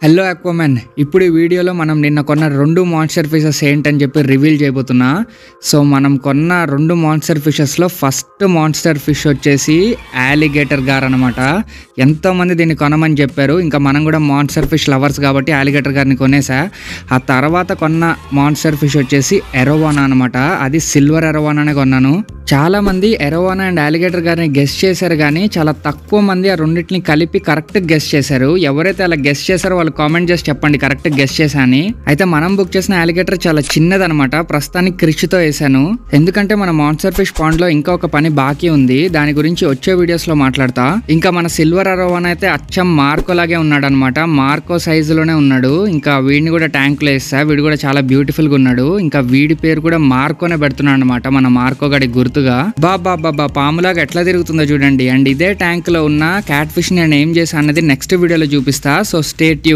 Hello అక్వామన్, ఇప్పుడు ఈ వీడియోలో మనం నిన్న కొన్న 2 మాన్స్టర్ ఫిషెస్ ఏంటని చెప్పి రివీల్ చేయబోతున్నా. సో మనం కొన్న 2 మాన్స్టర్ ఫిషెస్లో ఫస్ట్ మాన్స్టర్ ఫిష్ వచ్చేసి యాలిగేటర్ గారు అనమాట. ఎంతోమంది దీన్ని కొనమని చెప్పారు. ఇంకా మనం కూడా మాన్స్టర్ ఫిష్ లవర్స్ కాబట్టి యాలిగేటర్ గారిని కొనేసా. ఆ తర్వాత కొన్న మాన్స్టర్ ఫిష్ వచ్చేసి ఎరోవానా అనమాట. అది సిల్వర్ ఎరోవానానే కొన్నాను. చాలా మంది ఎరోవానా అండ్ యాలిగేటర్ గారిని గెస్ చేశారు, కానీ చాలా తక్కువ మంది ఆ రెండింటిని కలిపి కరెక్ట్ గెస్ చేశారు. ఎవరైతే అలా గెస్ చేశారో వాళ్ళు కామెంట్ చేసి చెప్పండి కరెక్ట్ గెస్ చేశాని. అయితే మనం బుక్ చేసిన యాలిగేటర్ చాలా చిన్నదనమాట. ప్రస్తుతానికి క్రిష్తో వేసాను, ఎందుకంటే మన మాన్స్టర్ ఫిష్ పాండ్ లో ఇంకా ఒక పని బాకీ ఉంది. దాని గురించి వచ్చే వీడియోస్ లో మాట్లాడతా. ఇంకా మన సిల్వర్ ఎరోవానా అయితే అచ్చం మార్కో లాగే ఉన్నాడు అనమాట. మార్కో సైజులోనే ఉన్నాడు. ఇంకా వీడిని కూడా ట్యాంక్ లో వేస్తా. వీడు కూడా చాలా బ్యూటిఫుల్ గా ఉన్నాడు. ఇంకా వీడి పేరు కూడా మార్కోనే పెడుతున్నాడు అనమాట, మన మార్కో గడి గుర్తుగా. బాబా పాములాగా ఎట్లా తిరుగుతుందో చూడండి. అండ్ ఇదే ట్యాంక్ లో ఉన్న క్యాట్ ఫిష్ నేను ఏం చేసా అన్నది నెక్స్ట్ వీడియోలో చూపిస్తా. So stay tune.